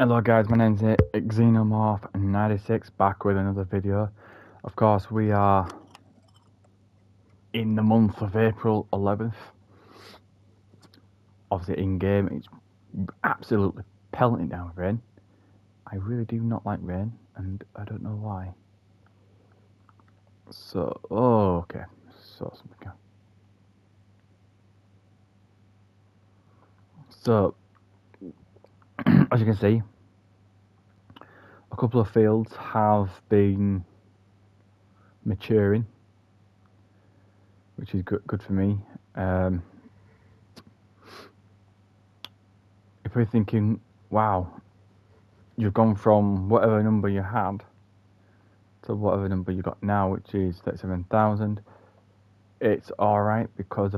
Hello guys, my name's Xenomorph96, back with another video. Of course, we are in the month of April 11th. Obviously in game, it's absolutely pelting down with rain. I really do not like rain, and I don't know why. So, okay, so something. So, as you can see, a couple of fields have been maturing, which is good for me. If we're thinking, wow, you've gone from whatever number you had to whatever number you got now, which is 37,000. It's alright because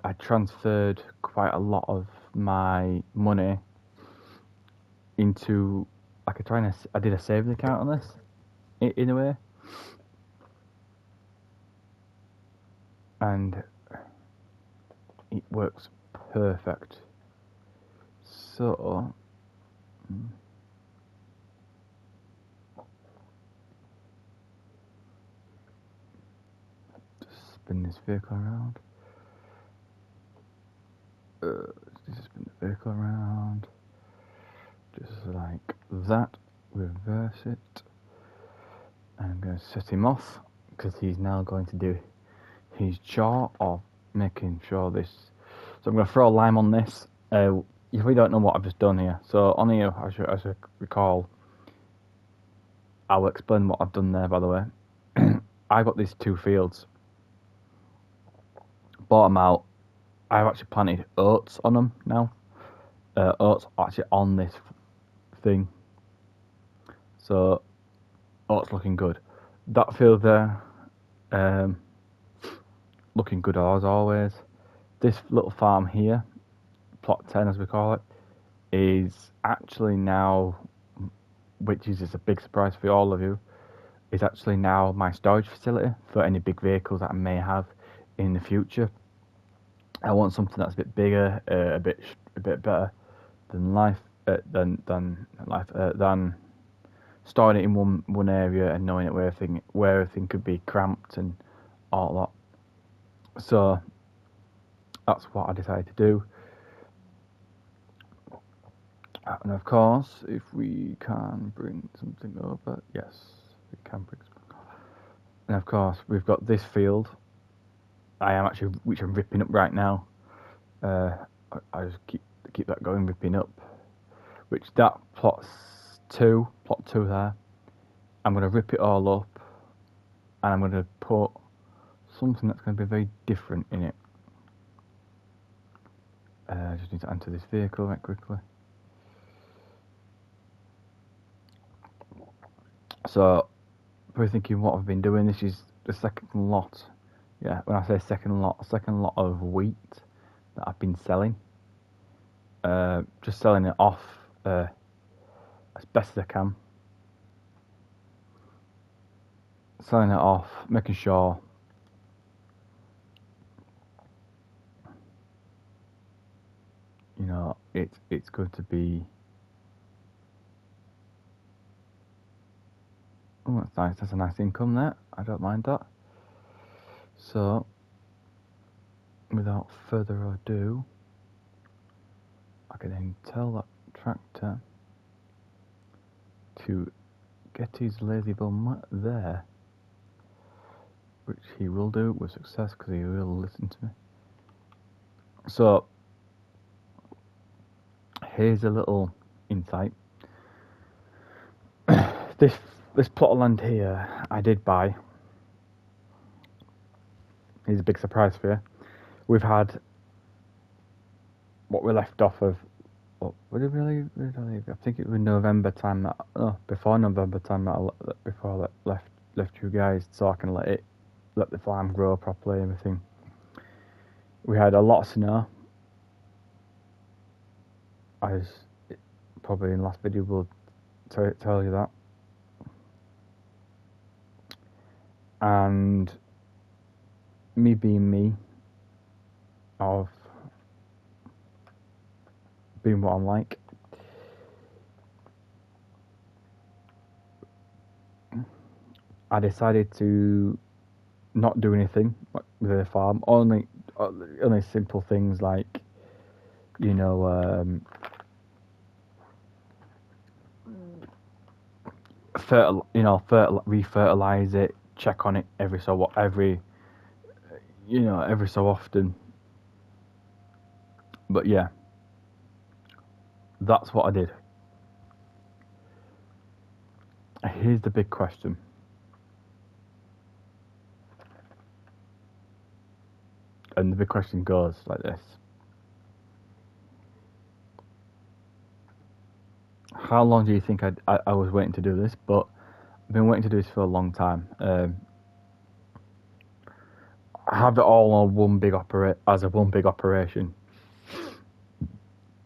I transferred quite a lot of my money into, I did a savings account on this, in a way. And it works perfect. So, just spin this vehicle around. Just spin the vehicle around. Just like that. Reverse it. And I'm going to set him off because he's now going to do his job of making sure this. So I'm going to throw a lime on this. If we don't know what I've just done here, so on here, as I recall, I will explain what I've done there. By the way, I've got these two fields. Bought them out. I've actually planted oats on them now. Oats are actually on this thing, so oats looking good. That field there, looking good as always. This little farm here, plot 10 as we call it, is actually now, which is just a big surprise for all of you, is actually now my storage facility for any big vehicles that I may have in the future. I want something that's a bit bigger, a bit better than than storing it in one area and knowing it where everything could be cramped and all that. So that's what I decided to do. And of course, if we can bring something over, yes, we can bring something over. And of course, we've got this field. Which I'm ripping up right now. I just keep that going, ripping up. Which that plot two there. I'm gonna rip it all up, and I'm gonna put something that's gonna be very different in it. I just need to enter this vehicle right quickly. So, if we're thinking what I've been doing, this is the second lot. Yeah, when I say second lot of wheat that I've been selling. Just selling it off as best as I can. Selling it off, making sure you know it's good to be. Oh, that's nice. That's a nice income there. I don't mind that. So, without further ado, I can then tell that tractor to get his lazy bum there, which he will do with success because he will listen to me. So, here's a little insight. This plot of land here I did buy. Here's a big surprise for you. We've had what we left off of. What did we leave? I think it was November time before November time before I left you guys, so I can let the farm grow properly and everything. We had a lot of snow, as probably in the last video will tell you that. And me being me, of being what I'm like, I decided to not do anything with the farm. Only simple things like, you know, refertilize it, check on it every so often. But yeah, that's what I did. Here's the big question. And the big question goes like this. How long do you think I was waiting to do this? But I've been waiting to do this for a long time. Have it all on one big operation.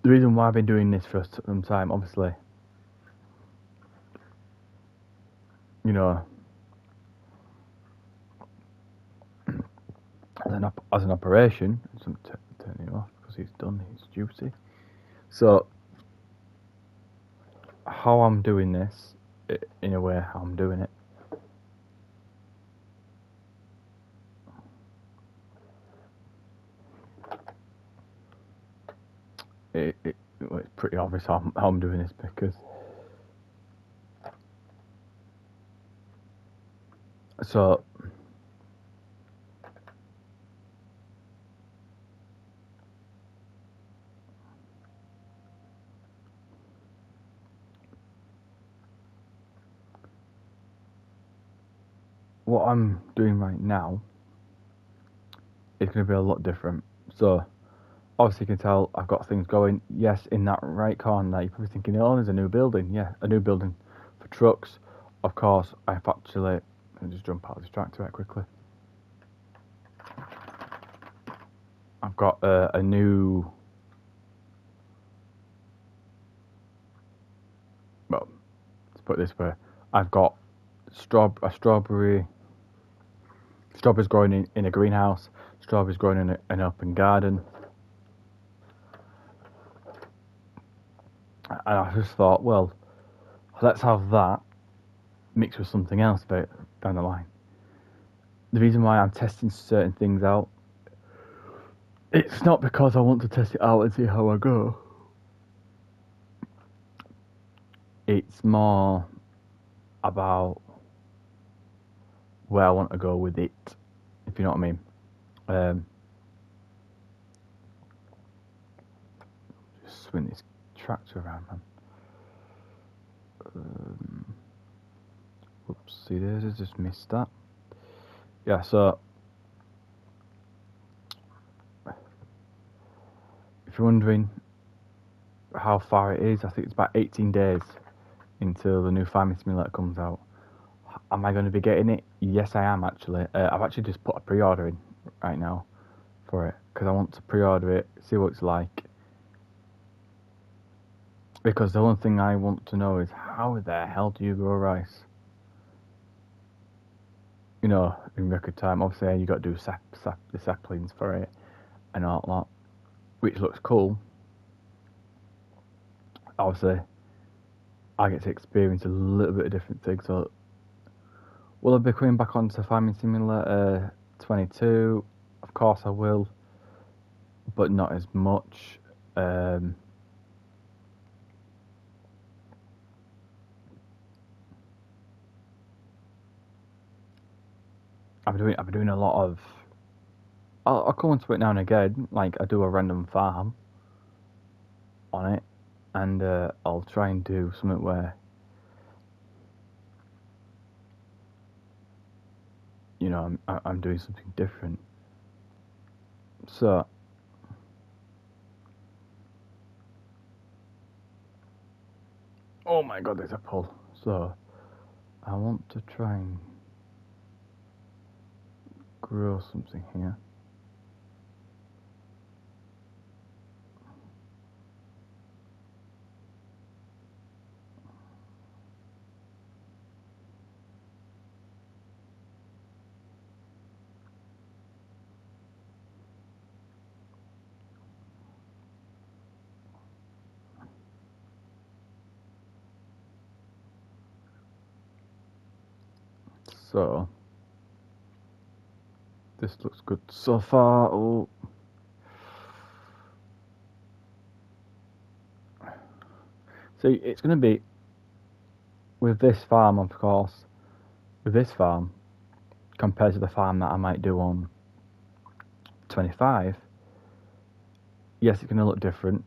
The reason why I've been doing this for some time, obviously, you know, as an operation, turn it off because he's done his duty. So, how I'm doing this, in a way, how I'm doing it. It's pretty obvious how I'm doing this because. So. What I'm doing right now is going to be a lot different. So, obviously, you can tell I've got things going. Yes, in that right corner, you're probably thinking, oh, there's a new building. Yeah, a new building for trucks. Of course, I've actually. Let me just jump out of this tractor right quickly. I've got a new. Well, let's put it this way. I've got strawberries growing in a greenhouse, strawberries growing in an open garden. And I just thought, well, let's have that mixed with something else down the line. The reason why I'm testing certain things out, it's not because I want to test it out and see how I go. It's more about where I want to go with it, if you know what I mean. Just swing this tractor around, man. Whoops, see there, I just missed that. Yeah, so if you're wondering how far it is, I think it's about 18 days until the new Farming Simulator comes out. Am I going to be getting it? Yes, I am actually. I've actually just put a pre-order in right now for it because I want to pre-order it, see what it's like. Because the only thing I want to know is how the hell do you grow rice? You know, in record time. Obviously, you got to do the saplings for it and all that, which looks cool. Obviously, I get to experience a little bit of different things. So, will I be coming back onto Farming Simulator 22? Of course I will, but not as much. I've been doing a lot of. I'll come onto it now and again. Like I do a random farm on it, and I'll try and do something where, you know, I'm doing something different. So, oh my God, there's a pull. So, I want to try and grow something here. So this looks good so far. Oh. See, it's going to be with this farm, of course. With this farm, compared to the farm that I might do on 25, yes, it's going to look different.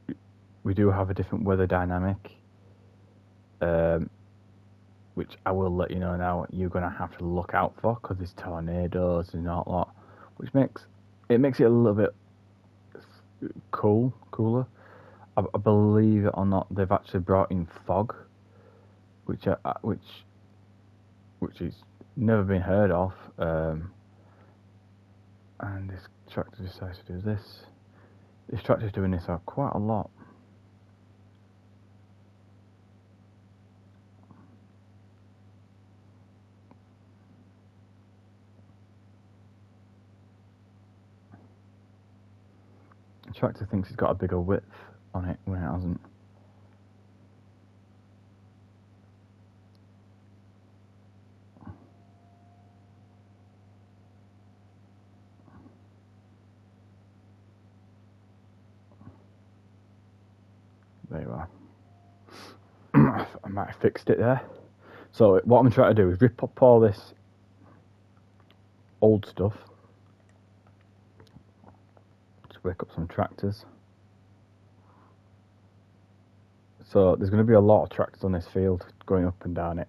We do have a different weather dynamic, which I will let you know now. You're going to have to look out for because there's tornadoes and all that, which makes it a little bit cooler. I believe it or not, they've actually brought in fog, which is never been heard of. And this tractor decides to do this. This tractor's doing this quite a lot. The tractor thinks it's got a bigger width on it when it hasn't. There you are. I might have fixed it there. So what I'm trying to do is rip up all this old stuff. Just wake up some tractors. So there's going to be a lot of tractors on this field going up and down it.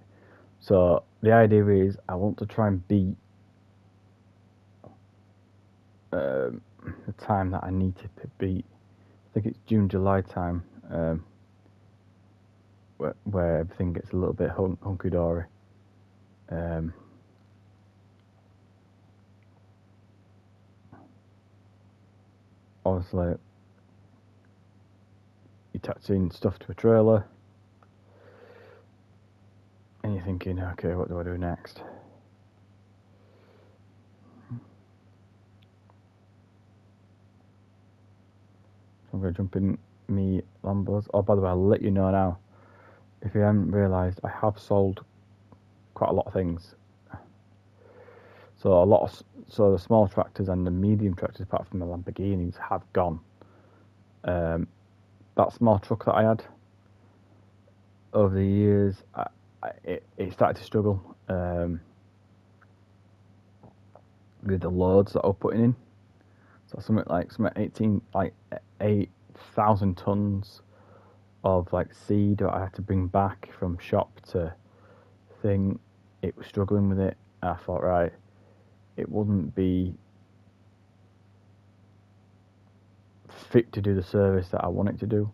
So the idea is I want to try and beat the time that I need to beat. I think it's June, July time, where everything gets a little bit hunky-dory. Obviously, you're attaching stuff to a trailer, and you're thinking, okay, what do I do next? I'm going to jump in me Lambos. Oh, by the way, I'll let you know now. If you haven't realised, I have sold quite a lot of things. So the small tractors and the medium tractors, apart from the Lamborghinis, have gone. That small truck that I had over the years, it started to struggle with the loads that I was putting in. So something like 8,000 tons of like seed that I had to bring back from shop to thing. It was struggling with it. And I thought, right, it wouldn't be fit to do the service that I want it to do.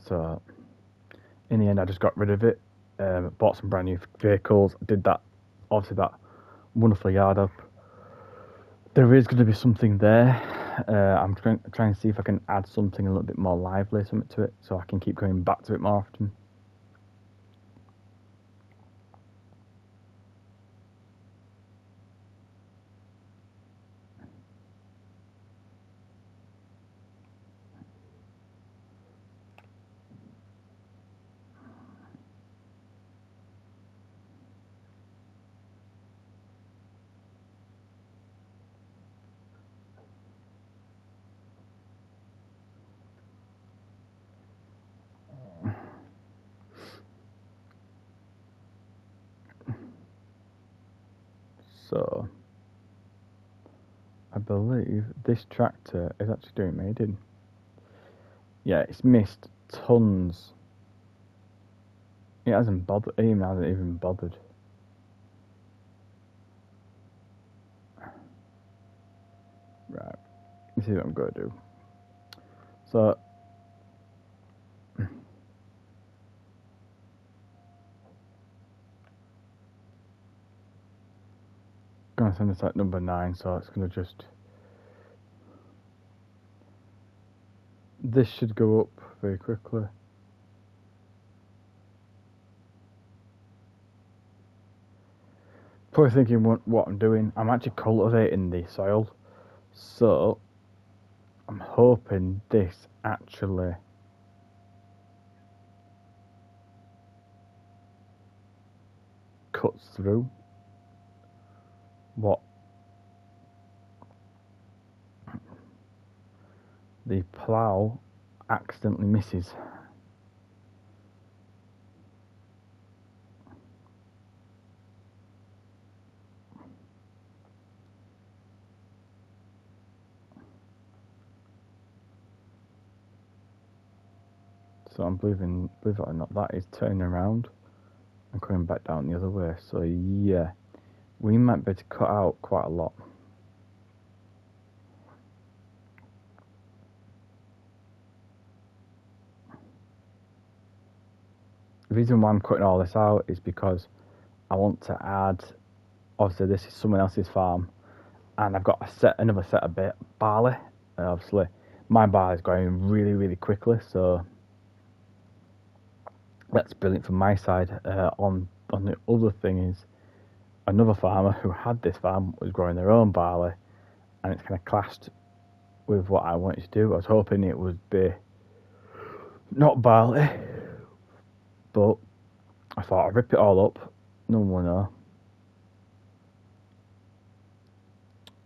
So in the end, I just got rid of it. Bought some brand new vehicles. Did that, obviously that wonderful yard up. There is going to be something there. I'm trying to see if I can add something a little bit more lively, something to it, so I can keep going back to it more often. So I believe this tractor is actually doing maiden. Yeah, it's missed tons. It hasn't bothered. It hasn't even bothered. Right. This is what I'm going to do. So going to send this at number 9, so it's going to just, this should go up very quickly. Probably thinking what I'm doing, I'm actually cultivating the soil, so I'm hoping this actually cuts through what the plough accidentally misses. So I'm believe it or not, that is turning around and coming back down the other way. So yeah, we might be able to cut out quite a lot. The reason why I'm cutting all this out is because I want to add, obviously this is someone else's farm, and I've got another set of barley. Obviously my barley is growing really, really quickly, so that's brilliant from my side. On the other thing is, another farmer who had this farm was growing their own barley, and it's kind of clashed with what I wanted to do. I was hoping it would be not barley, but I thought I'd rip it all up, no one will know,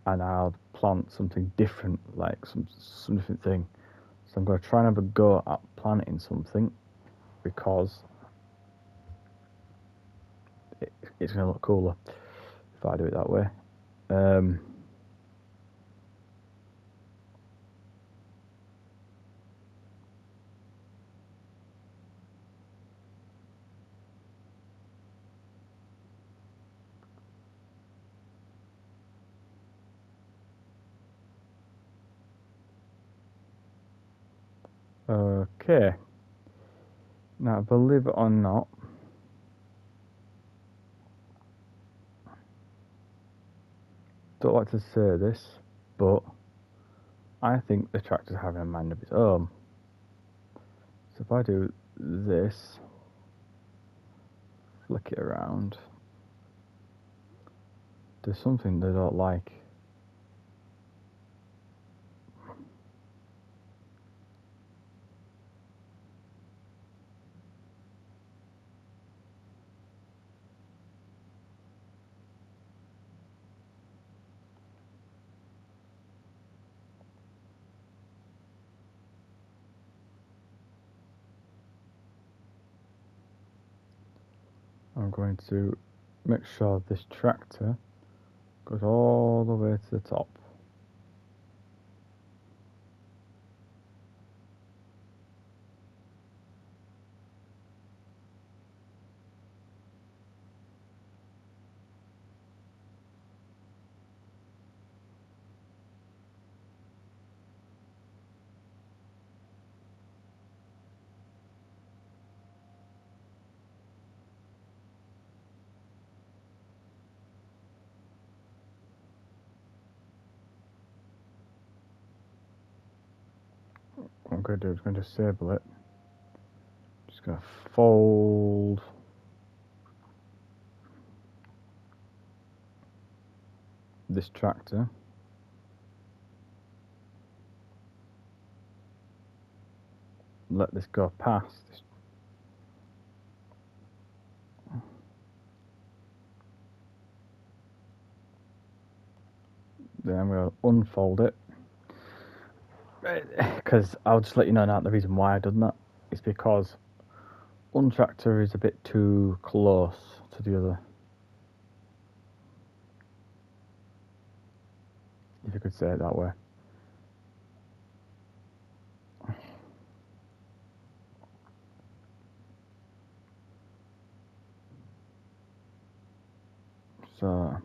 and I'll plant something different, like some different thing. So I'm going to try and have a go at planting something, because it's going to look cooler if I do it that way. Okay, now believe it or not, don't like to say this, but I think the tractor's having a mind of its own. So if I do this, flick it around, there's something they don't like. I'm going to make sure this tractor goes all the way to the top. What I'm going to do is going to disable it. Just going to fold this tractor. Let this go past this. Then I'm going to unfold it, because I'll just let you know now the reason why I've done that is because one tractor is a bit too close to the other, if you could say it that way. So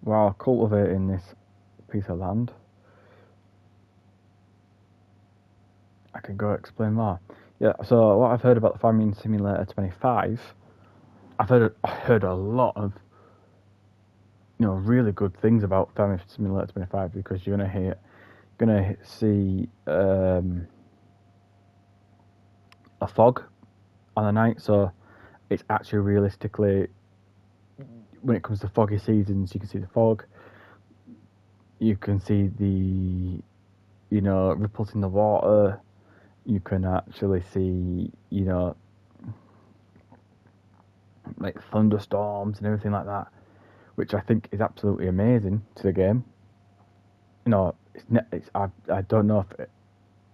while cultivating this piece of land, I can go explain more. Yeah, so what I've heard about the Farming Simulator 25, I've heard a lot of, you know, really good things about Farming Simulator 25, because you're gonna see a fog on the night. So it's actually realistically, when it comes to foggy seasons, you can see the fog, you can see the, you know, ripples in the water, you can actually see, you know, like thunderstorms and everything like that, which I think is absolutely amazing to the game. You know, I don't know if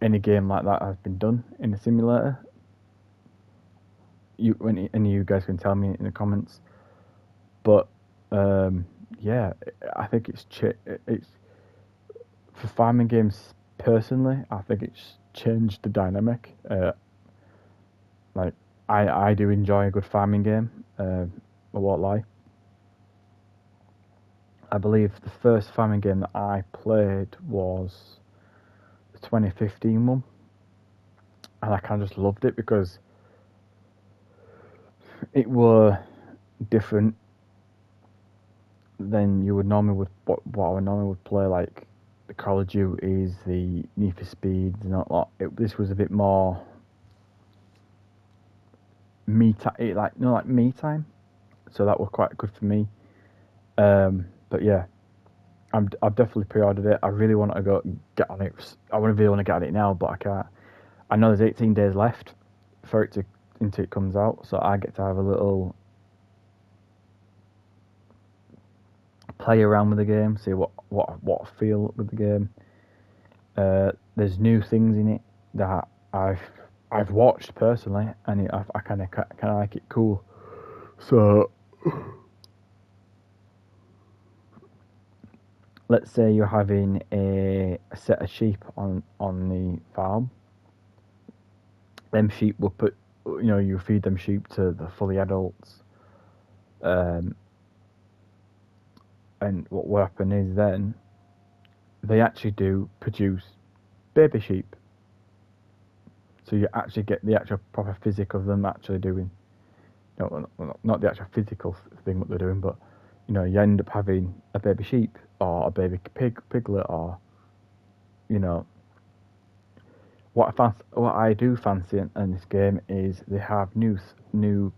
any game like that has been done in a simulator. When any of you guys can tell me in the comments. But yeah, I think it's for farming games personally. I think it's changed the dynamic. Like I do enjoy a good farming game. I won't lie. I believe the first farming game that I played was the 2015 one, and I kind of just loved it because it were different than you would normally what I would normally would play, like the Call of Duties, the Need for Speeds, and all that. This was a bit more me time, like me time. So that was quite good for me. But yeah, I've definitely pre-ordered it. I really want to go get on it. I really want to get on it now, but I can't. I know there's 18 days left for it until it comes out, so I get to have a little play around with the game, see what I feel with the game. There's new things in it that I've watched personally, and I kind of like it cool. So let's say you're having a set of sheep on the farm. Them sheep will you feed them sheep to the fully adults. And what will happen is then they actually do produce baby sheep. So you actually get the actual proper physic of them actually doing, not the actual physical thing what they're doing, but you end up having a baby sheep or a baby piglet, or what I do fancy in this game is they have new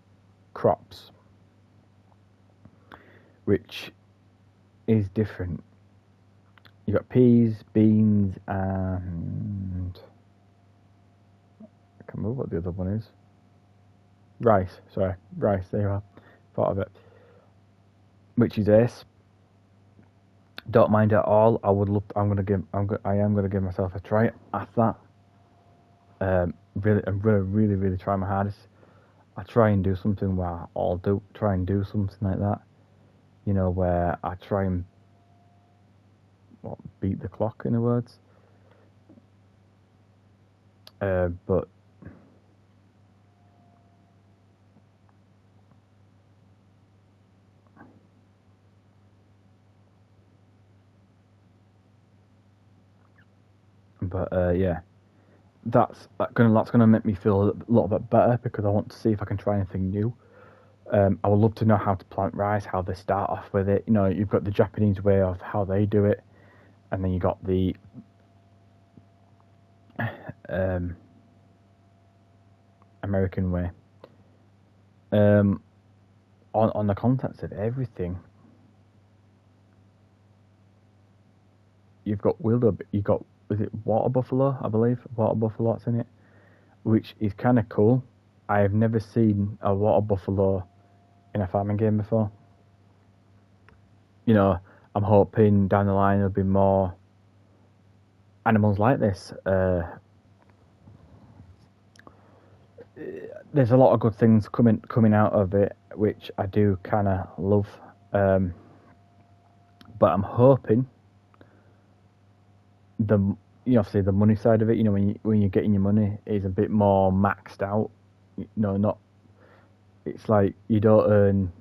crops, which is different. You got peas, beans, and I can't remember what the other one is. Rice. Sorry, rice. There you are. Thought of it. Which is ace. Don't mind at all. I am gonna give myself a try at that. I'm really try my hardest. I try and do something where try and do something like that. Where I try and beat the clock, in other words. But yeah, that's gonna make me feel a little bit better, because I want to see if I can try anything new. I would love to know how to plant rice, how they start off with it. You've got the Japanese way of how they do it, and then you got the American way. On the context of everything, you've got is it water buffalo? I believe water buffalo that's in it, which is kind of cool. I have never seen a water buffalo in a farming game before. I'm hoping down the line there'll be more animals like this. There's a lot of good things coming out of it, which I do kind of love. But I'm hoping obviously the money side of it, when you're getting your money, is a bit more maxed out. It's like you don't earn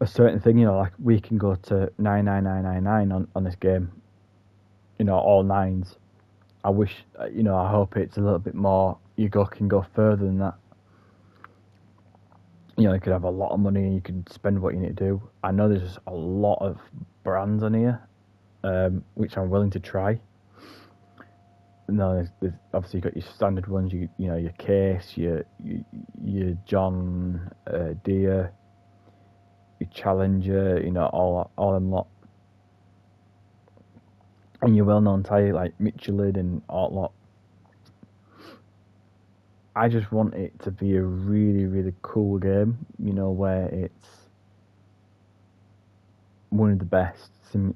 a certain thing. Like we can go to 99999 on this game. All nines. I wish, I hope it's a little bit more. You can go further than that. You could have a lot of money and you can spend what you need to do. I know there's just a lot of brands on here, which I'm willing to try. There's obviously you got your standard ones. Your Case, your John Deere, your Challenger. All them lot. And your well-known tyre like Michelin and all lot. I just want it to be a really, really cool game, you know, where it's one of the best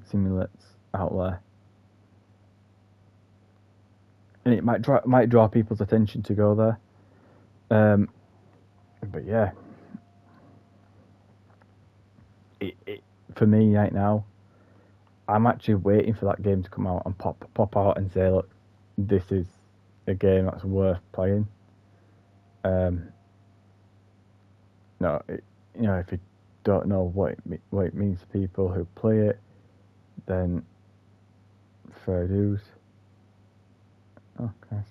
simulates out there. And it might draw people's attention to go there. But yeah, for me right now, I'm actually waiting for that game to come out and pop out and say, look, this is a game that's worth playing. No, you know, if you don't know what it means to people who play it, then fair dues. Okay.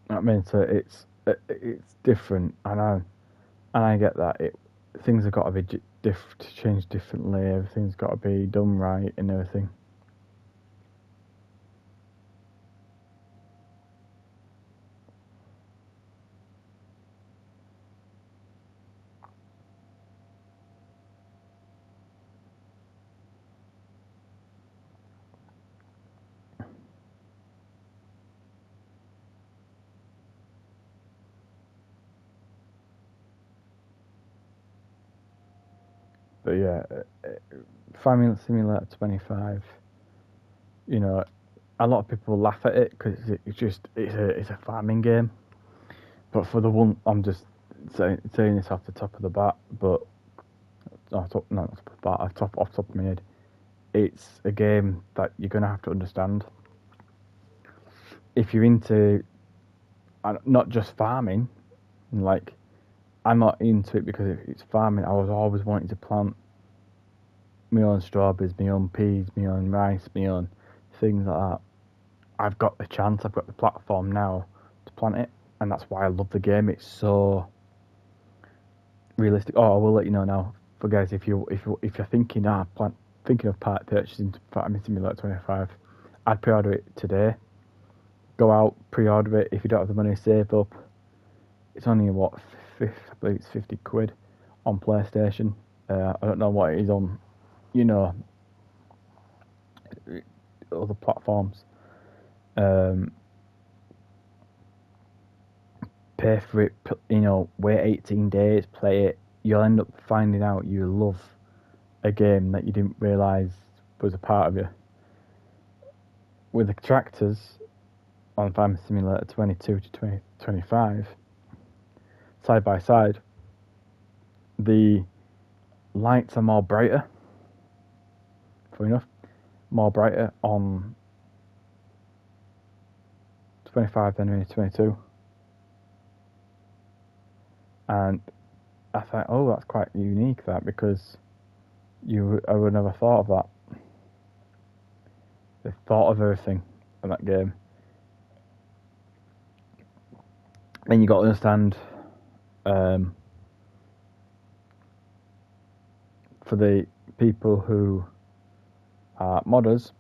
I mean, so it's different, and I get that things have got to be changed differently. Everything's got to be done right and everything. But yeah, Farming Simulator 25. You know, a lot of people laugh at it because it's a farming game. But for the one, I'm just saying this off the top of the bat, but off top of my head, it's a game that you're gonna have to understand if you're into not just farming. Like, I'm not into it because it's farming. I was always wanting to plant my own strawberries, my own peas, my own rice, my own things like that. I've got the chance, I've got the platform now to plant it, and that's why I love the game. It's so realistic. Oh, I will let you know now, for guys, if you're thinking of part purchasing Farming Simulator 25, I'd pre-order it today. Go out, pre-order it. If you don't have the money, save up. It's only I believe it's 50 quid on PlayStation. I don't know what it is on, you know, other platforms. Pay for it, you know, wait 18 days, play it. You'll end up finding out you love a game that you didn't realise was a part of you. With the tractors on Farming Simulator 22 to 2025, side by side, the lights are more brighter. Funny enough, more brighter on 25 than 22. And I thought, oh, that's quite unique, that, because I would never thought of that. They thought of everything in that game. Then you got to understand, for the people who are modders,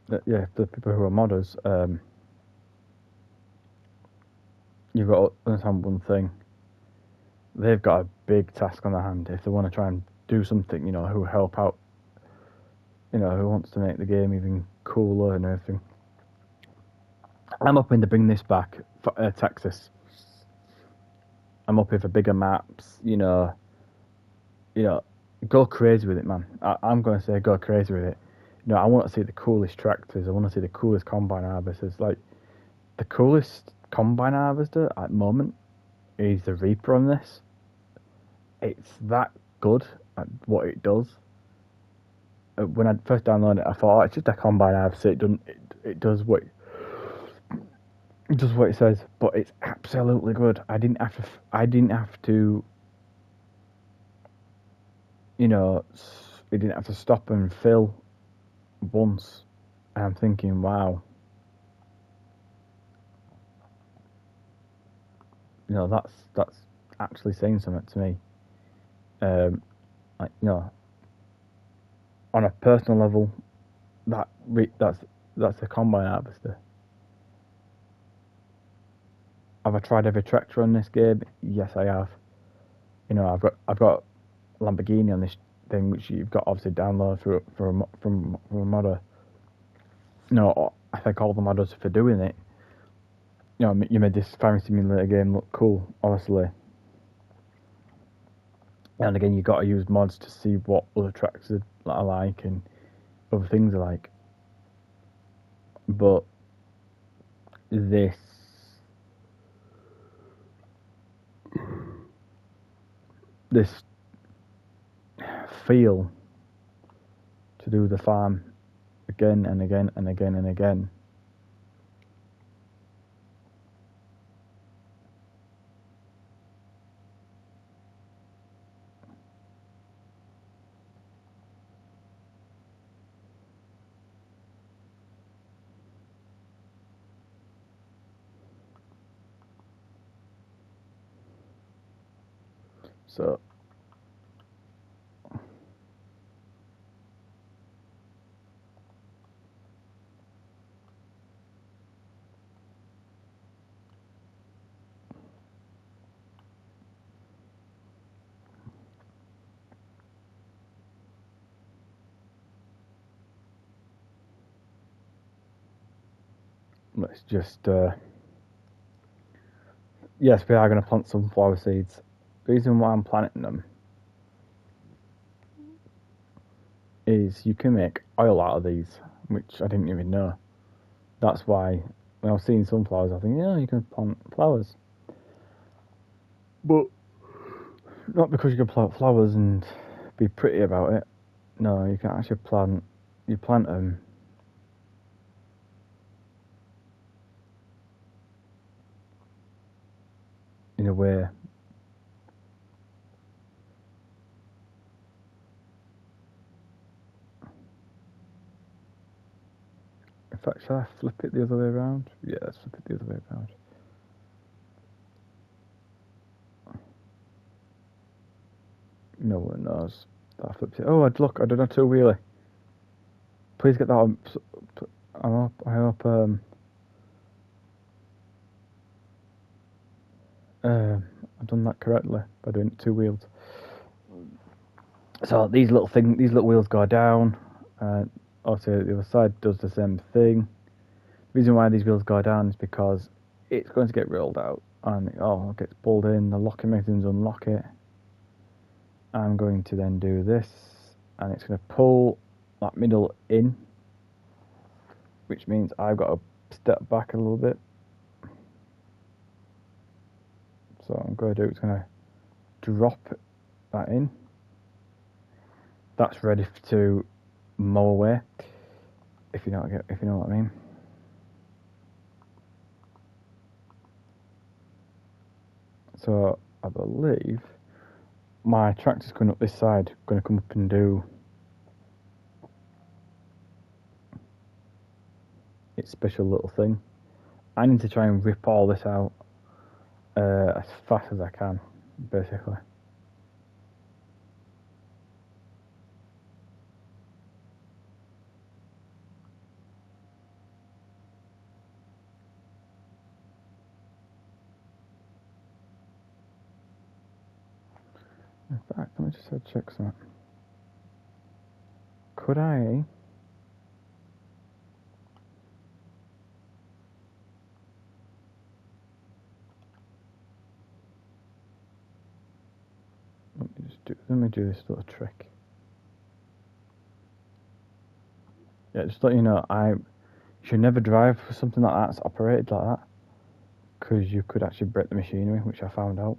the people who are modders, you've got to understand one thing. They've got a big task on their hand if they want to try and do something, you know, who help out, you know, who wants to make the game even cooler and everything. I'm hoping to bring this back for Texas. I'm hoping for bigger maps, you know, go crazy with it, man. I'm going to say go crazy with it. You know, I want to see the coolest tractors. I want to see the coolest combine harvesters. Like, the coolest combine harvester at the moment is the Reaper on this. It's that good at what it does. When I first downloaded it, I thought, oh, it's just a combine harvester. it does what it says, but it's absolutely good. I didn't have to, you know, it didn't have to stop and fill once. And I'm thinking, wow, you know, that's actually saying something to me. Like, you know, on a personal level, that's a combine harvester. Have I tried every tractor on this game? Yes, I have. You know, I've got Lamborghini on this thing, which you've got obviously download from a modder. You know, I thank all the modders for doing it. You know, you made this farming simulator game look cool, obviously. And again, you've got to use mods to see what other tractors are like and other things are like. But this feel to do the farm again and again and again and again. So let's just yes, we are going to plant sunflower seeds. The reason why I'm planting them is you can make oil out of these, which I didn't even know. That's why when I was seeing sunflowers, I think, yeah, you can plant flowers. But not because you can plant flowers and be pretty about it. No, you can actually you plant them in a way. In fact, shall I flip it the other way around? Yeah, let's flip it the other way around. No one knows that flips it. Oh, look, I did a two-wheeler. Please get that on. I hope I've done that correctly by doing it two wheels. So these little wheels go down. Obviously, the other side does the same thing. The reason why these wheels go down is because it's going to get rolled out, and it gets pulled in. The locking mechanisms unlock it. I'm going to then do this, and it's going to pull that middle in, which means I've got to step back a little bit. So what I'm going to do, it's going to drop that in. That's ready to mow away, if you know what I mean. So I believe my tractor's coming up this side, going to come up and do its special little thing. I need to try and rip all this out as fast as I can, basically. In fact, let me just check something. Could I? Let me do this little trick. Yeah, just to let you know, you should never drive for something like that's operated like that, because you could actually break the machinery, which I found out.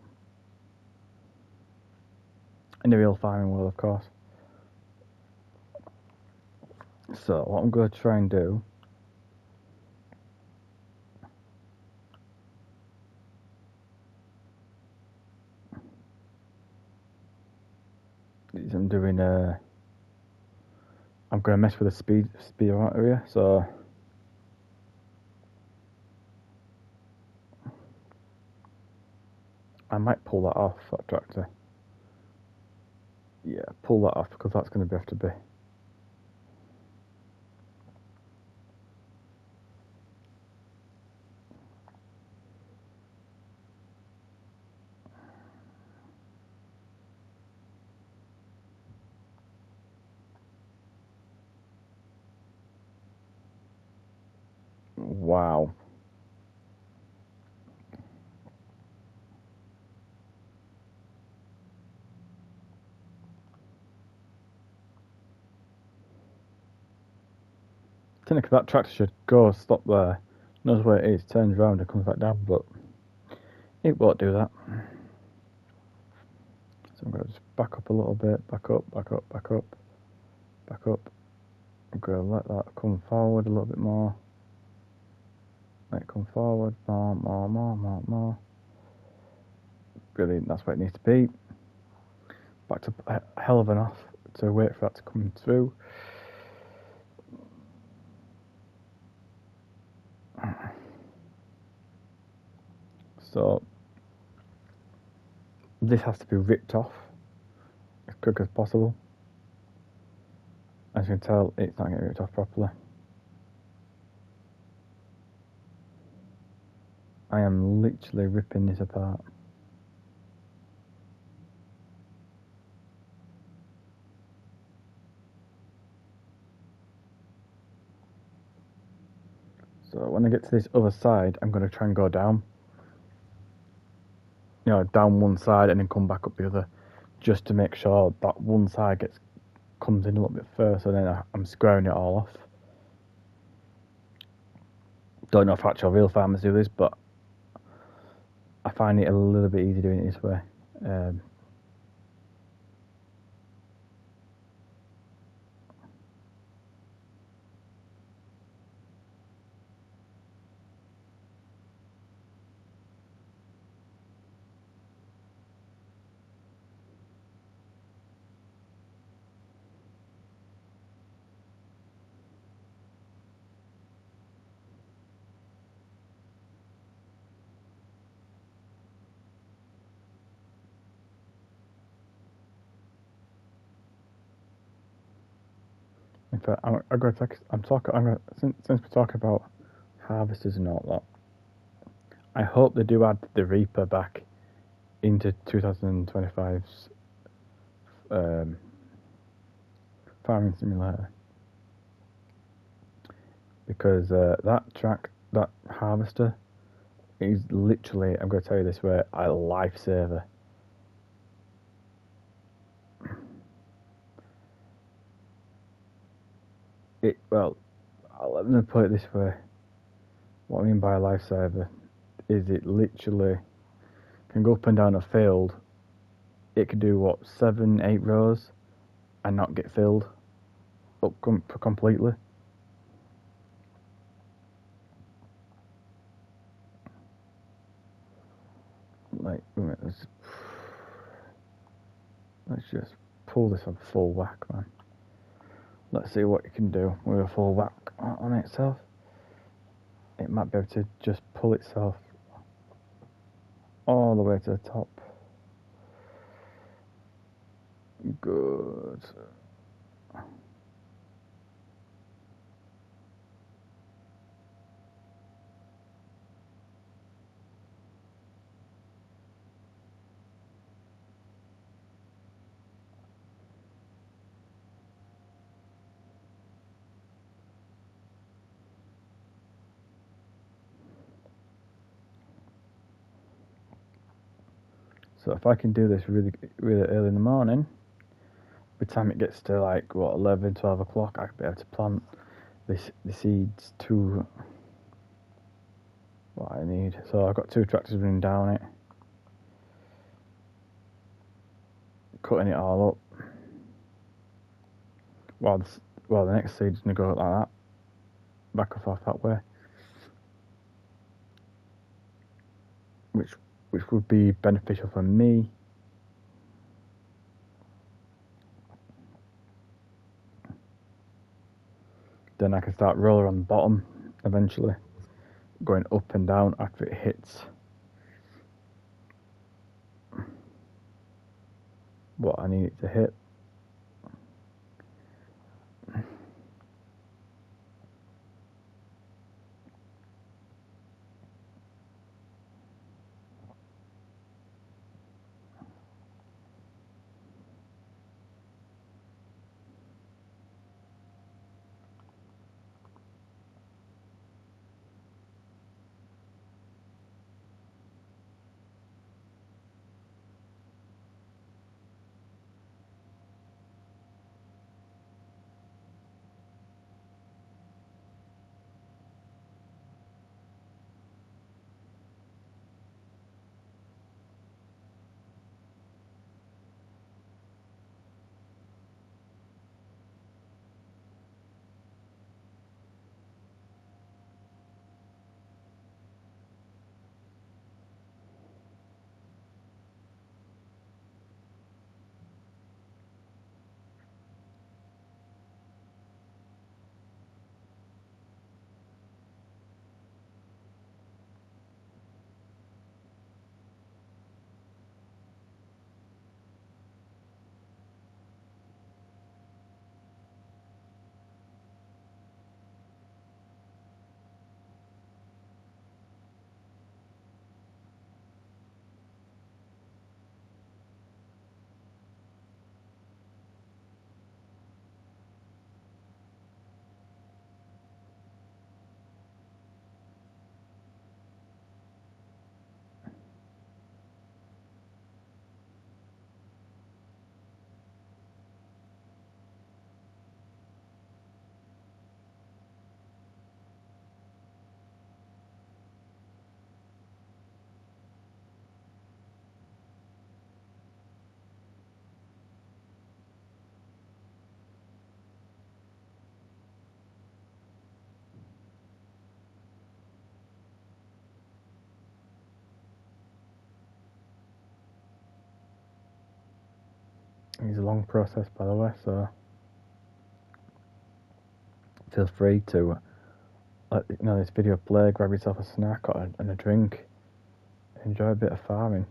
In the real farming world, of course. So what I'm going to try and do is I'm doing I'm going to mess with the speed area, so I might pull that off, that tractor. Yeah, pull that off because that's going to have to be. Wow. Technically, that tractor should go stop there, knows where it is, turns around and comes back down, but it won't do that. So I'm going to just back up a little bit, back up, back up, back up, back up. I'm going to let that come forward a little bit more. Let it come forward, more. Brilliant, that's where it needs to be. Back to a hell of an off to wait for that to come through. So this has to be ripped off as quick as possible. As you can tell, it's not getting ripped off properly. I am literally ripping this apart. So when I get to this other side, I'm going to try and go down. You know, down one side and then come back up the other, just to make sure that one side comes in a little bit first, and then I'm squaring it all off. Don't know if actual real farmers do this, but I find it a little bit easier doing it this way. In fact, since we're talking about harvesters and all that, I hope they do add the Reaper back into 2025's farming simulator, because that harvester is literally, I'm going to tell you this way, a lifesaver. Well, let me put it this way. What I mean by a lifesaver is it literally can go up and down a field. It could do what, 7-8 rows and not get filled up completely. Like, let's just pull this on full whack, man. Let's see what you can do with a full whack on itself. It might be able to just pull itself all the way to the top. Good. So if I can do this really early in the morning, by the time it gets to like what, 11, 12 o'clock, I could be able to plant the seeds to what I need. So I've got 2 tractors running down it, cutting it all up. While the next seed's gonna go like that, back off that way, which would be beneficial for me. then I can start roller on the bottom eventually, going up and down after it hits what I need it to hit. It's a long process, by the way, so feel free to let this video play, grab yourself a snack and a drink, enjoy a bit of farming.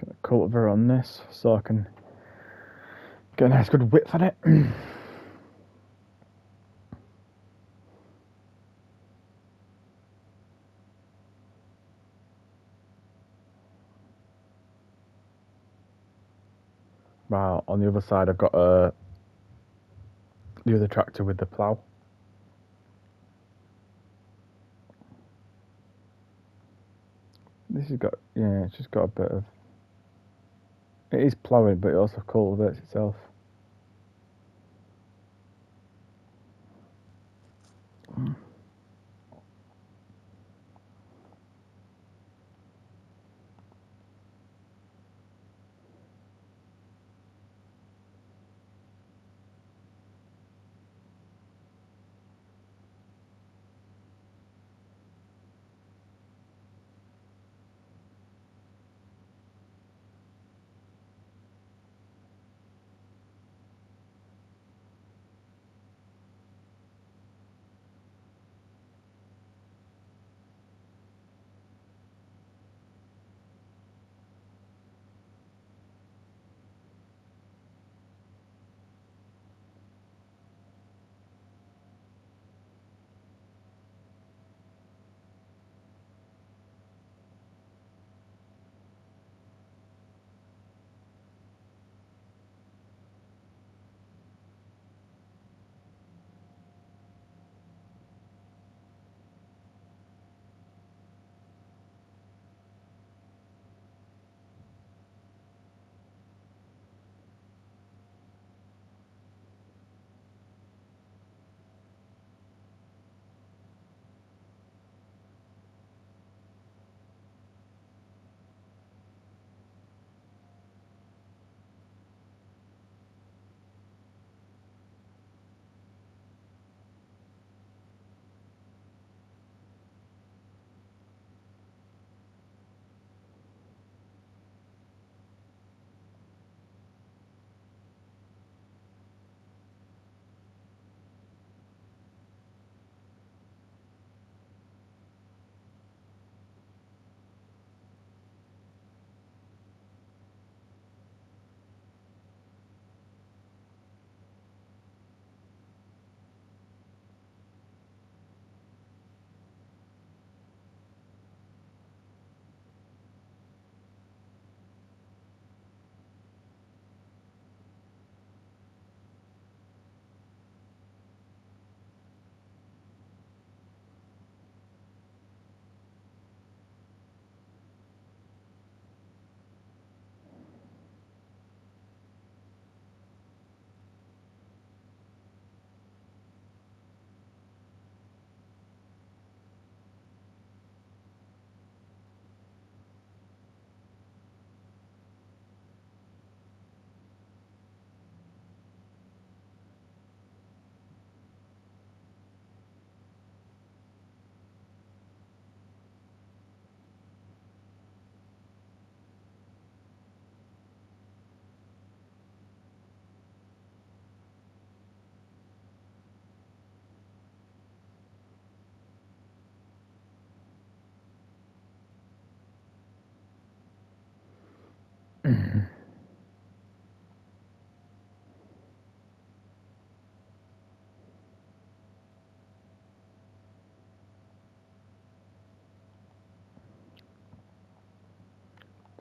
Got a cultivar on this so I can get a nice good width on it. Well, on the other side I've got the other tractor with the plough. This has got, yeah, it's just got a bit of, it is ploughing but it also cultivates itself.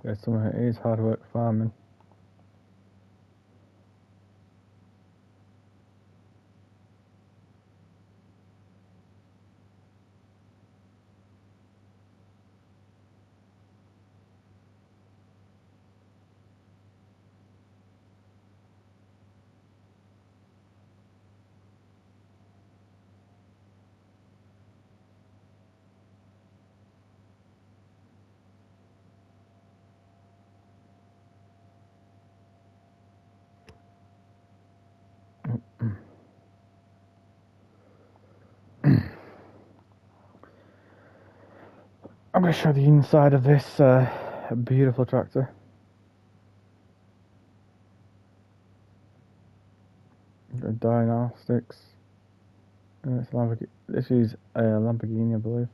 There's some it is hard work farming. I'm going to show the inside of this beautiful tractor. Diagnostics. It's Lamborghini. This is a Lamborghini, I believe.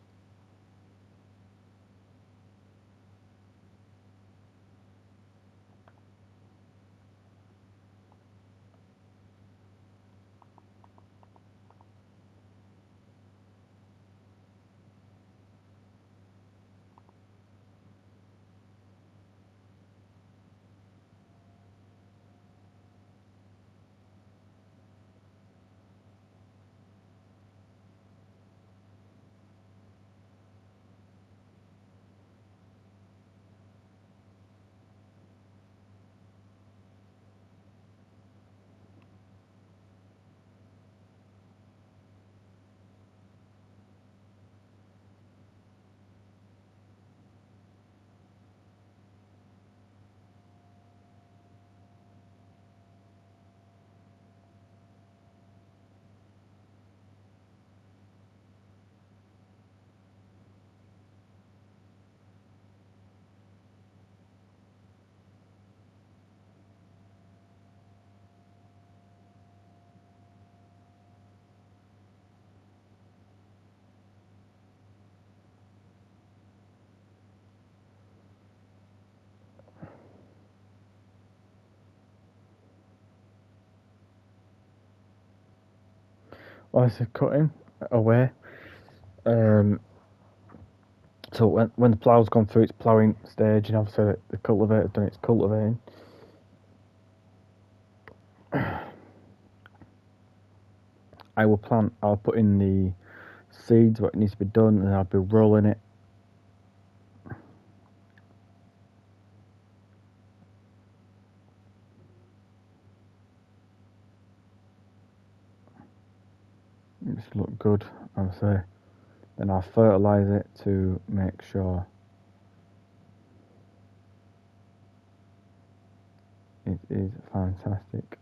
Well, it's cutting away. So when the plough's gone through its ploughing stage, and obviously the cultivator's done its cultivating, I'll put in the seeds, what needs to be done, and I'll be rolling it. Just look good, obviously. Then I'll fertilise it to make sure it is fantastic.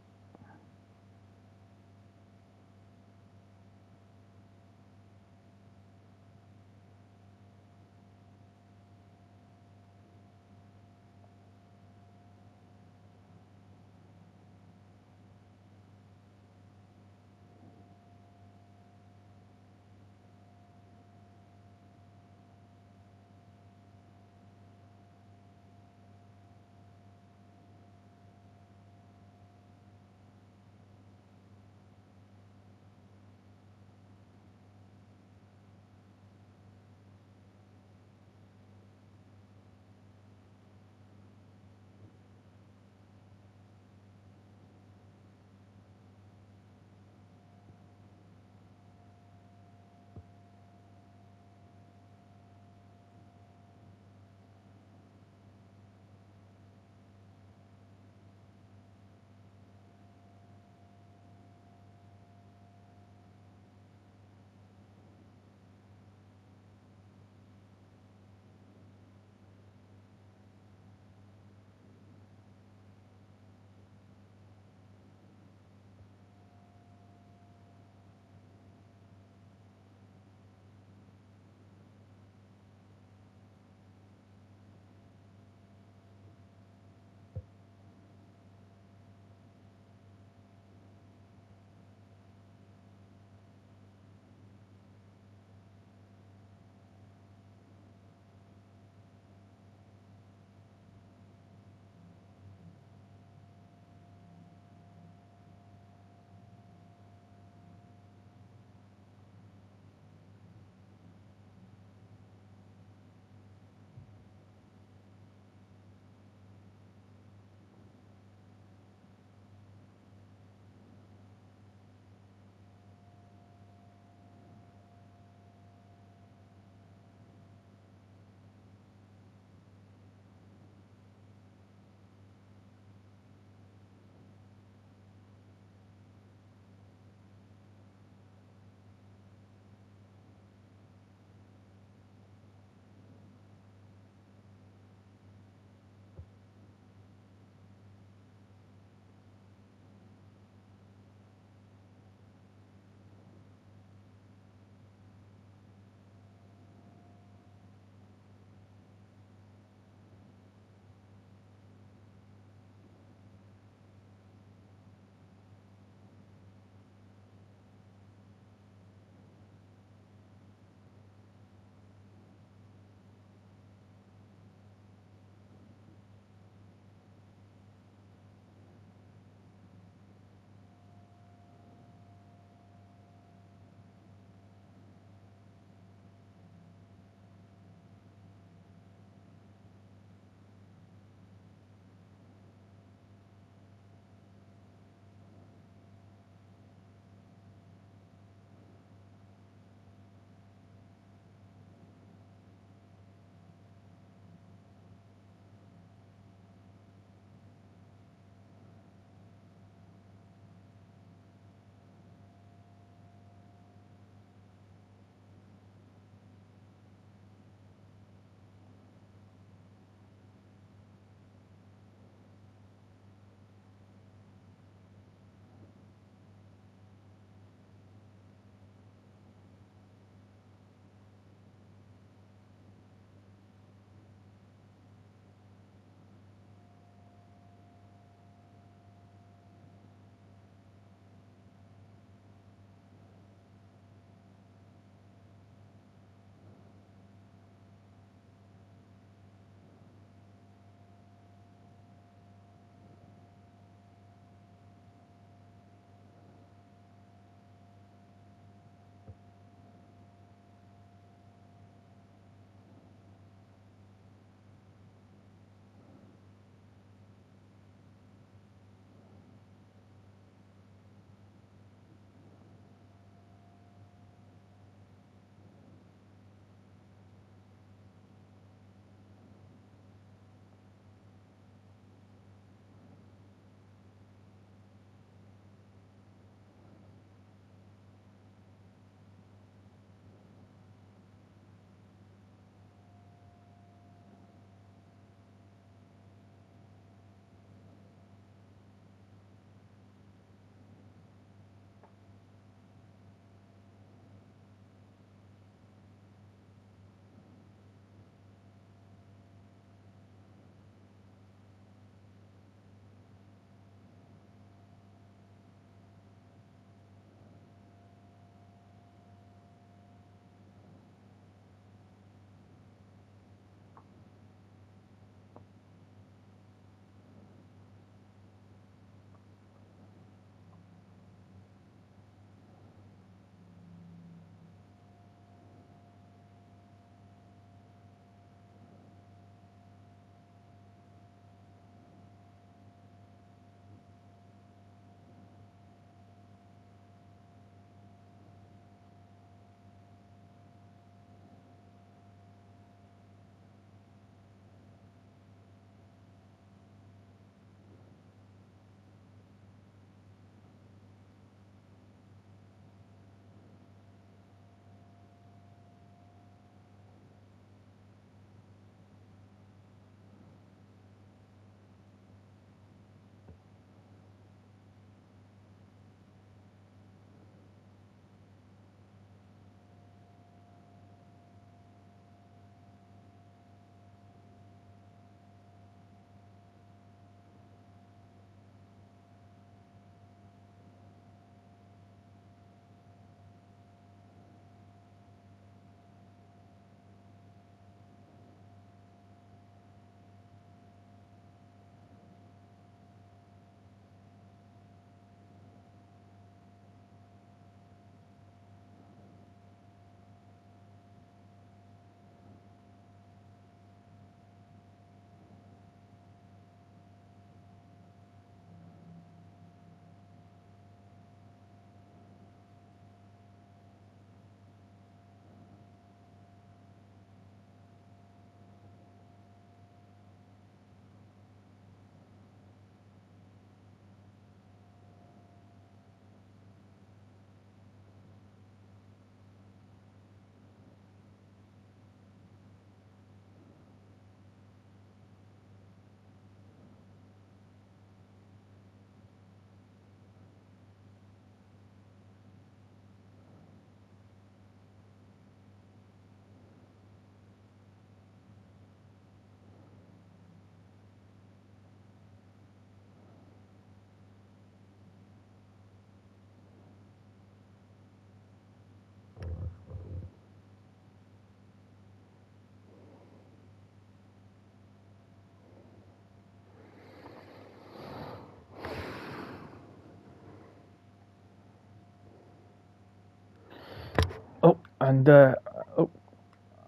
And oh,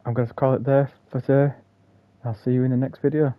I'm going to call it there for today. I'll see you in the next video.